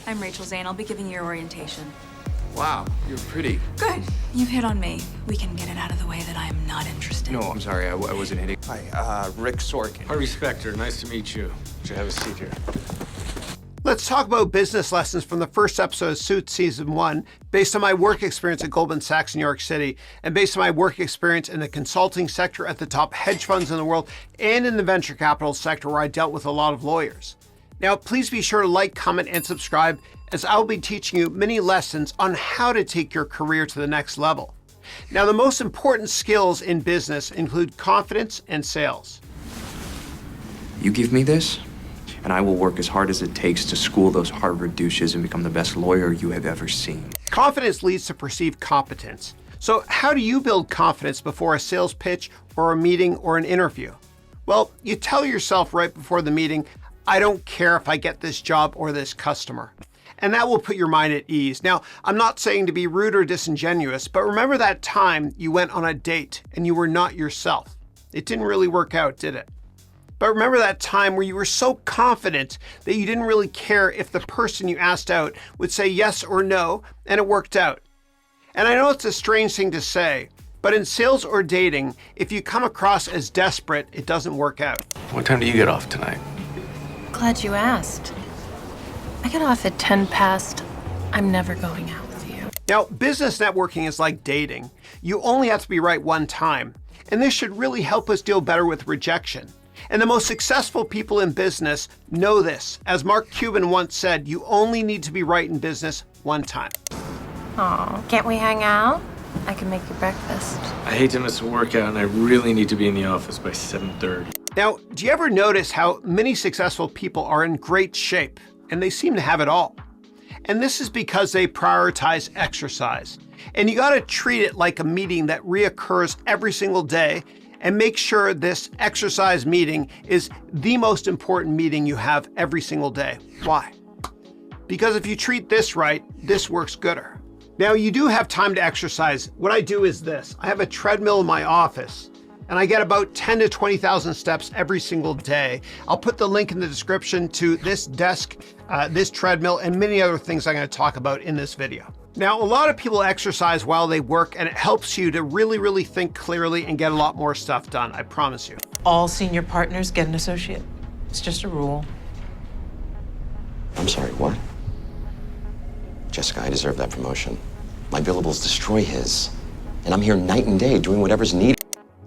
I'm Rachel Zane. I'll be giving you your orientation. Wow, you're pretty. Good. You've hit on me. We can get it out of the way that I am not interested. No, I'm sorry, I wasn't hitting. Hi, Rick Sorkin. Harvey Specter, nice to meet you. Should have a seat here. Let's talk about business lessons from the first episode of Suits Season 1, based on my work experience at Goldman Sachs in New York City, and based on my work experience in the consulting sector at the top hedge funds in the world, and in the venture capital sector where I dealt with a lot of lawyers. Now, please be sure to like, comment, and subscribe, as I'll be teaching you many lessons on how to take your career to the next level. Now, the most important skills in business include confidence and sales. You give me this, and I will work as hard as it takes to school those Harvard douches and become the best lawyer you have ever seen. Confidence leads to perceived competence. So how do you build confidence before a sales pitch or a meeting or an interview? Well, you tell yourself right before the meeting, I don't care if I get this job or this customer. And that will put your mind at ease. Now, I'm not saying to be rude or disingenuous, but remember that time you went on a date and you were not yourself. It didn't really work out, did it? But remember that time where you were so confident that you didn't really care if the person you asked out would say yes or no, and it worked out. And I know it's a strange thing to say, but in sales or dating, if you come across as desperate, it doesn't work out. What time do you get off tonight? Glad you asked. I get off at 10 past. I'm never going out with you. Now, business networking is like dating. You only have to be right one time, and this should really help us deal better with rejection. And the most successful people in business know this. As Mark Cuban once said, you only need to be right in business one time. Aw, can't we hang out? I can make you breakfast. I hate to miss a workout, and I really need to be in the office by 7:30. Now, do you ever notice how many successful people are in great shape, and they seem to have it all? And this is because they prioritize exercise. And you gotta treat it like a meeting that reoccurs every single day, and make sure this exercise meeting is the most important meeting you have every single day. Why? Because if you treat this right, this works gooder. Now, you do have time to exercise. What I do is this. I have a treadmill in my office, and I get about 10 to 20,000 steps every single day. I'll put the link in the description to this desk, this treadmill, and many other things I'm going to talk about in this video. Now, a lot of people exercise while they work, and it helps you to really think clearly and get a lot more stuff done, I promise you. All senior partners get an associate. It's just a rule. I'm sorry, what? Jessica, I deserve that promotion. My billables destroy his. And I'm here night and day doing whatever's needed.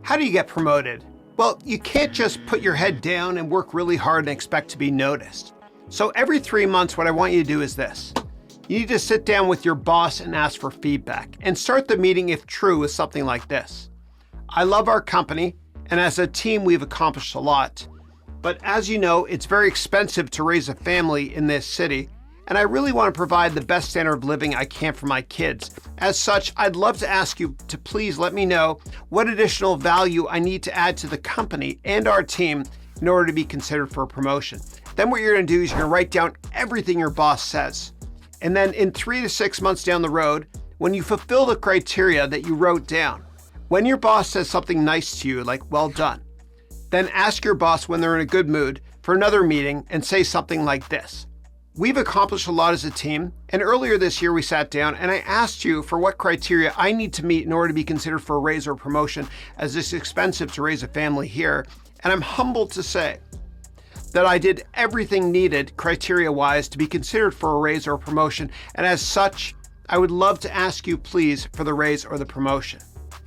How do you get promoted? Well, you can't just put your head down and work really hard and expect to be noticed. So every 3 months, what I want you to do is this. You need to sit down with your boss and ask for feedback, and start the meeting, if true, with something like this. I love our company, and as a team, we've accomplished a lot. But as you know, it's very expensive to raise a family in this city, and I really want to provide the best standard of living I can for my kids. As such, I'd love to ask you to please let me know what additional value I need to add to the company and our team in order to be considered for a promotion. Then what you're going to do is you're going to write down everything your boss says. And then in 3 to 6 months down the road, when you fulfill the criteria that you wrote down, when your boss says something nice to you, like, well done, then ask your boss when they're in a good mood for another meeting and say something like this. We've accomplished a lot as a team, and earlier this year we sat down and I asked you for what criteria I need to meet in order to be considered for a raise or promotion, as it's expensive to raise a family here. And I'm humbled to say that I did everything needed criteria-wise to be considered for a raise or a promotion, and as such, I would love to ask you please for the raise or the promotion.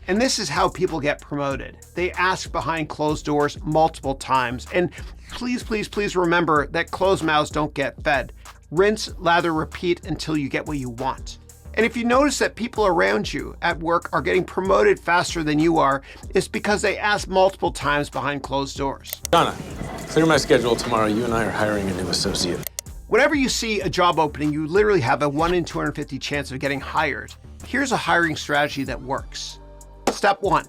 And this is how people get promoted. They ask behind closed doors multiple times. And please remember that closed mouths don't get fed. Rinse, lather, repeat until you get what you want. And if you notice that people around you at work are getting promoted faster than you are, it's because they ask multiple times behind closed doors. Donna, clear my schedule tomorrow. You and I are hiring a new associate. Whenever you see a job opening, you literally have a 1 in 250 chance of getting hired. Here's a hiring strategy that works. Step 1,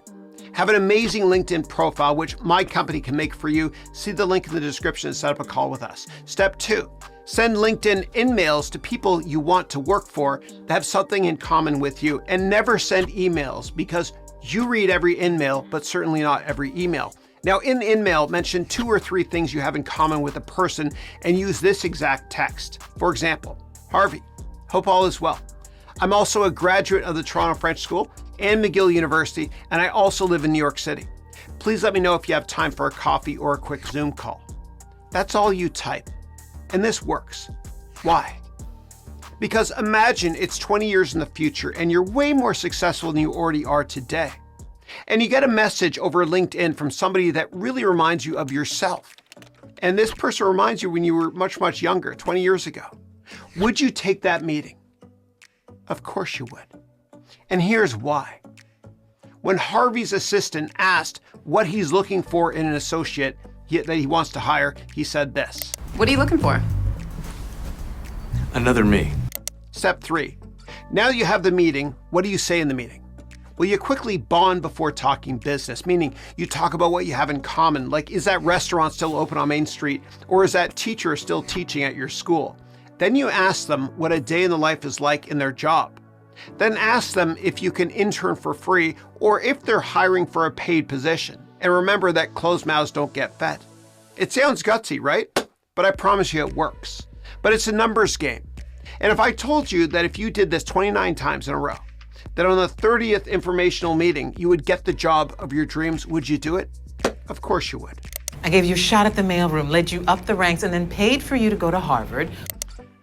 have an amazing LinkedIn profile, which my company can make for you. See the link in the description and set up a call with us. Step 2, send LinkedIn in-mails to people you want to work for that have something in common with you, and never send emails, because you read every in-mail, but certainly not every email. Now, in the in-mail, mention 2 or 3 things you have in common with a person and use this exact text. For example, Harvey. Hope all is well. I'm also a graduate of the Toronto French School and McGill University, and I also live in New York City. Please let me know if you have time for a coffee or a quick Zoom call. That's all you type. And this works. Why? Because imagine it's 20 years in the future and you're way more successful than you already are today. And you get a message over LinkedIn from somebody that really reminds you of yourself. And this person reminds you when you were much, much younger, 20 years ago. Would you take that meeting? Of course you would. And here's why. When Harvey's assistant asked what he's looking for in an associate that he wants to hire, he said this. What are you looking for? Another me. Step 3. Now that you have the meeting, what do you say in the meeting? Well, you quickly bond before talking business, meaning you talk about what you have in common, like is that restaurant still open on Main Street, or is that teacher still teaching at your school? Then you ask them what a day in the life is like in their job. Then ask them if you can intern for free or if they're hiring for a paid position. And remember that closed mouths don't get fed. It sounds gutsy, right? But I promise you it works. But it's a numbers game. And if I told you that if you did this 29 times in a row, that on the 30th informational meeting, you would get the job of your dreams, would you do it? Of course you would. I gave you a shot at the mailroom, led you up the ranks, and then paid for you to go to Harvard.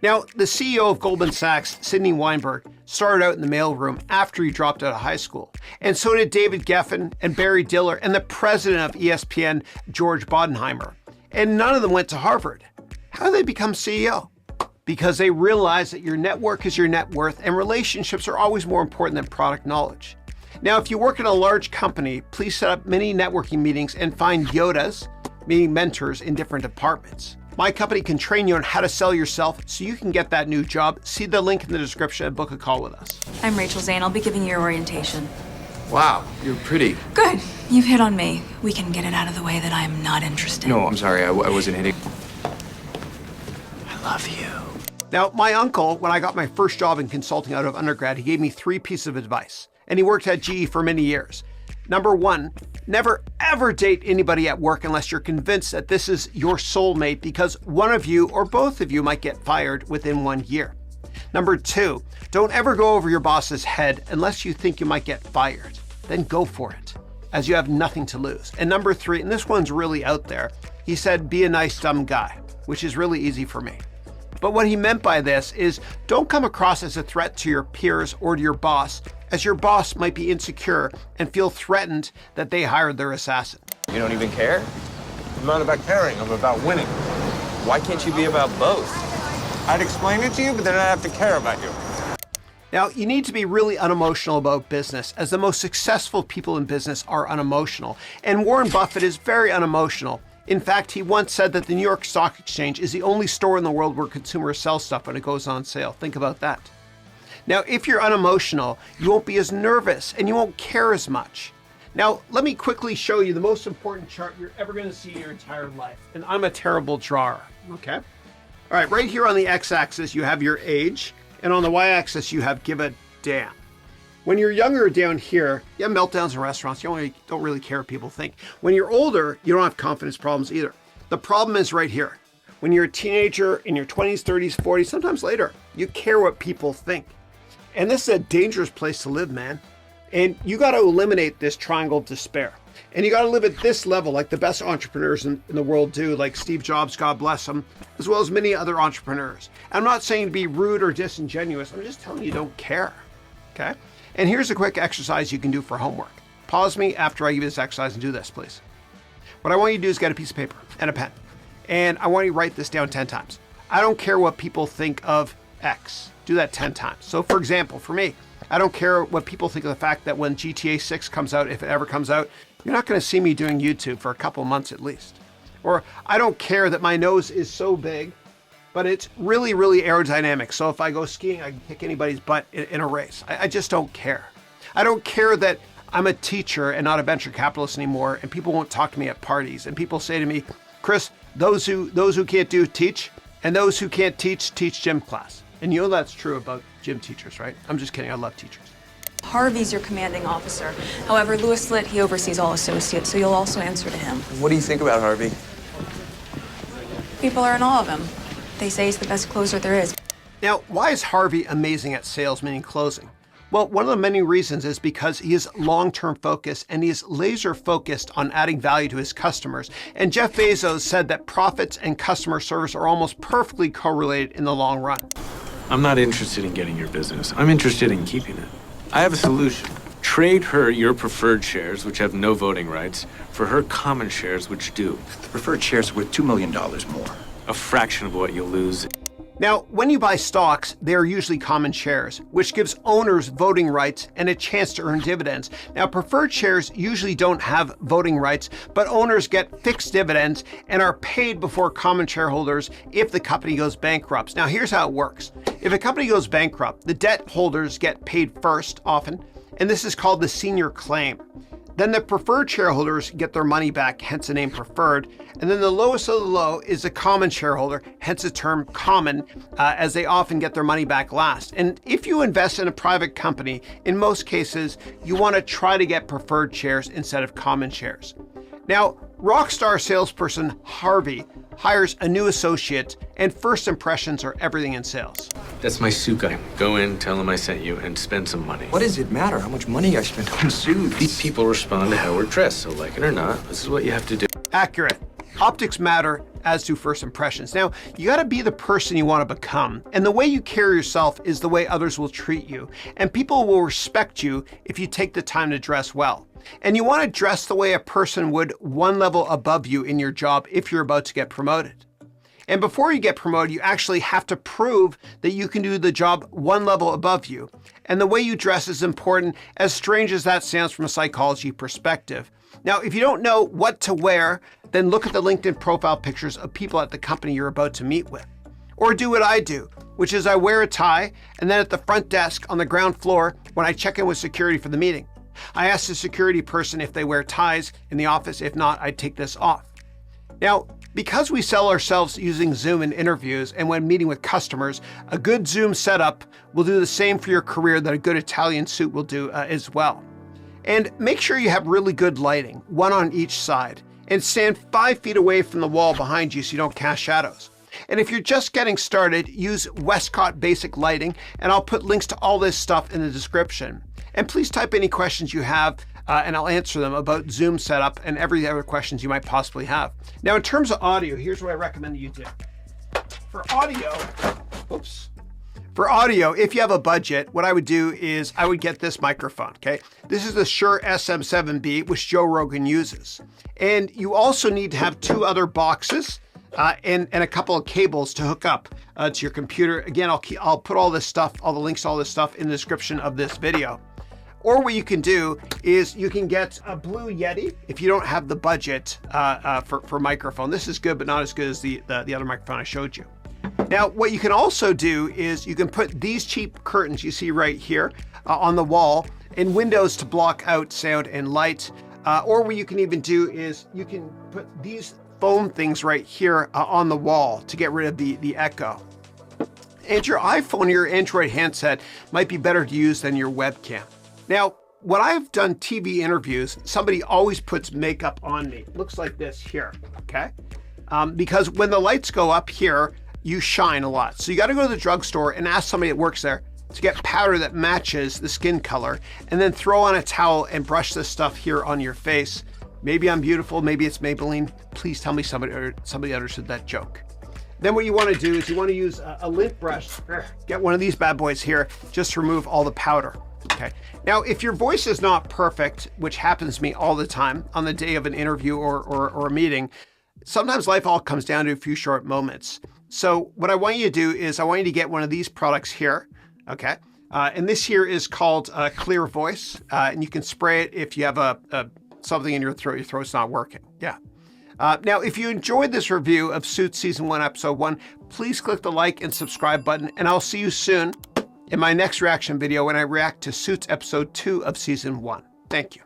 Now, the CEO of Goldman Sachs, Sidney Weinberg, started out in the mailroom after he dropped out of high school. And so did David Geffen and Barry Diller and the president of ESPN, George Bodenheimer. And none of them went to Harvard. How did they become CEO? Because they realize that your network is your net worth and relationships are always more important than product knowledge. Now, if you work in a large company, please set up many networking meetings and find Yodas, meaning mentors in different departments. My company can train you on how to sell yourself so you can get that new job. See the link in the description and book a call with us. I'm Rachel Zane. I'll be giving you your orientation. Wow, you're pretty. Good. You've hit on me. We can get it out of the way that I'm not interested. No, I'm sorry, I wasn't hitting. I love you. Now, my uncle, when I got my first job in consulting out of undergrad, he gave me 3 pieces of advice. And he worked at GE for many years. Number 1, never ever date anybody at work unless you're convinced that this is your soulmate, because one of you or both of you might get fired within 1 year. Number 2, don't ever go over your boss's head unless you think you might get fired. Then go for it, as you have nothing to lose. And number 3, and this one's really out there, he said, be a nice dumb guy, which is really easy for me. But what he meant by this is don't come across as a threat to your peers or to your boss, as your boss might be insecure and feel threatened that they hired their assassin. You don't even care? I'm not about caring, I'm about winning. Why can't you be about both? I'd explain it to you, but then I'd have to care about you. Now, you need to be really unemotional about business, as the most successful people in business are unemotional. And Warren Buffett is very unemotional. In fact, he once said that the New York Stock Exchange is the only store in the world where consumers sell stuff when it goes on sale. Think about that. Now, if you're unemotional, you won't be as nervous and you won't care as much. Now, let me quickly show you the most important chart you're ever going to see in your entire life. And I'm a terrible drawer, okay? All right, right here on the x-axis, you have your age, and on the y-axis, you have give a damn. When you're younger down here, you have meltdowns in restaurants. You don't really care what people think. When you're older, you don't have confidence problems either. The problem is right here. When you're a teenager in your 20s, 30s, 40s, sometimes later, you care what people think. And this is a dangerous place to live, man. And you got to eliminate this triangle of despair. And you got to live at this level like the best entrepreneurs in the world do, like Steve Jobs, God bless him, as well as many other entrepreneurs. I'm not saying to be rude or disingenuous. I'm just telling you don't care, okay? And here's a quick exercise you can do for homework. Pause me after I give you this exercise and do this, please. What I want you to do is get a piece of paper and a pen. And I want you to write this down 10 times. I don't care what people think of X. Do that 10 times. So for example, for me, I don't care what people think of the fact that when GTA 6 comes out, if it ever comes out, you're not going to see me doing YouTube for a couple months at least. Or I don't care that my nose is so big, but it's really, really aerodynamic. So if I go skiing, I can kick anybody's butt in a race. I just don't care. I don't care that I'm a teacher and not a venture capitalist anymore, and people won't talk to me at parties. And people say to me, Chris, those who can't do, teach, and those who can't teach gym class. And you know that's true about gym teachers, right? I'm just kidding, I love teachers. Harvey's your commanding officer. However, Louis Litt, he oversees all associates, so you'll also answer to him. What do you think about Harvey? People are in awe of him. They say he's the best closer there is. Now, why is Harvey amazing at sales, meaning closing? Well, one of the many reasons is because he is long-term focused and he is laser focused on adding value to his customers. And Jeff Bezos said that profits and customer service are almost perfectly correlated in the long run. I'm not interested in getting your business. I'm interested in keeping it. I have a solution. Trade her your preferred shares, which have no voting rights, for her common shares, which do. The preferred shares are worth $2 million more. A fraction of what you'll lose. Now, when you buy stocks, they are usually common shares, which gives owners voting rights and a chance to earn dividends. Now, preferred shares usually don't have voting rights, but owners get fixed dividends and are paid before common shareholders if the company goes bankrupt. Now, here's how it works. If a company goes bankrupt, the debt holders get paid first, often, and this is called the senior claim. Then the preferred shareholders get their money back, hence the name preferred. And then the lowest of the low is the common shareholder, hence the term common, as they often get their money back last. And if you invest in a private company, in most cases, you want to try to get preferred shares instead of common shares. Now, rockstar salesperson Harvey hires a new associate, and first impressions are everything in sales. That's my suit guy. Go in, tell him I sent you, and spend some money. What does it matter how much money I spend on suits? These people respond to how we're dressed, so like it or not, this is what you have to do. Accurate. Optics matter, as do first impressions. Now, you got to be the person you want to become, and the way you carry yourself is the way others will treat you, and people will respect you if you take the time to dress well. And you want to dress the way a person would one level above you in your job if you're about to get promoted. And before you get promoted, you actually have to prove that you can do the job one level above you. And the way you dress is important, as strange as that sounds from a psychology perspective. Now, if you don't know what to wear, then look at the LinkedIn profile pictures of people at the company you're about to meet with. Or do what I do, which is I wear a tie, and then at the front desk on the ground floor, when I check in with security for the meeting, I ask the security person if they wear ties in the office. If not, I take this off. Now, because we sell ourselves using Zoom in interviews and when meeting with customers, a good Zoom setup will do the same for your career that a good Italian suit will do as well. And make sure you have really good lighting, one on each side, and stand 5 feet away from the wall behind you so you don't cast shadows. And if you're just getting started, use Westcott Basic Lighting, and I'll put links to all this stuff in the description. And please type any questions you have, and I'll answer them about Zoom setup and every other questions you might possibly have. Now, in terms of audio, here's what I recommend you do. For audio, if you have a budget, what I would do is I would get this microphone, okay? This is the Shure SM7B, which Joe Rogan uses. And you also need to have 2 other boxes and a couple of cables to hook up to your computer. Again, I'll put all this stuff, all the links to all this stuff in the description of this video. Or what you can do is you can get a Blue Yeti if you don't have the budget for microphone. This is good, but not as good as the other microphone I showed you. Now, what you can also do is you can put these cheap curtains you see right here on the wall in windows to block out sound and light. Or what you can even do is you can put these foam things right here on the wall to get rid of the echo. And your iPhone or your Android handset might be better to use than your webcam. Now, when I've done TV interviews, somebody always puts makeup on me. It looks like this here, okay? Because when the lights go up here, you shine a lot. So you got to go to the drugstore and ask somebody that works there to get powder that matches the skin color, and then throw on a towel and brush this stuff here on your face. Maybe I'm beautiful, maybe it's Maybelline. Please tell me somebody understood that joke. Then what you want to do is you want to use a lint brush. Get one of these bad boys here, just to remove all the powder. Okay. Now, if your voice is not perfect, which happens to me all the time on the day of an interview or a meeting, sometimes life all comes down to a few short moments. So what I want you to do is I want you to get one of these products here. Okay. And this here is called Clear Voice. And you can spray it if you have something in your throat's not working. Yeah. Now, if you enjoyed this review of Suits Season 1, Episode 1, please click the like and subscribe button, and I'll see you soon in my next reaction video when I react to Suits Episode 2 of Season 1. Thank you.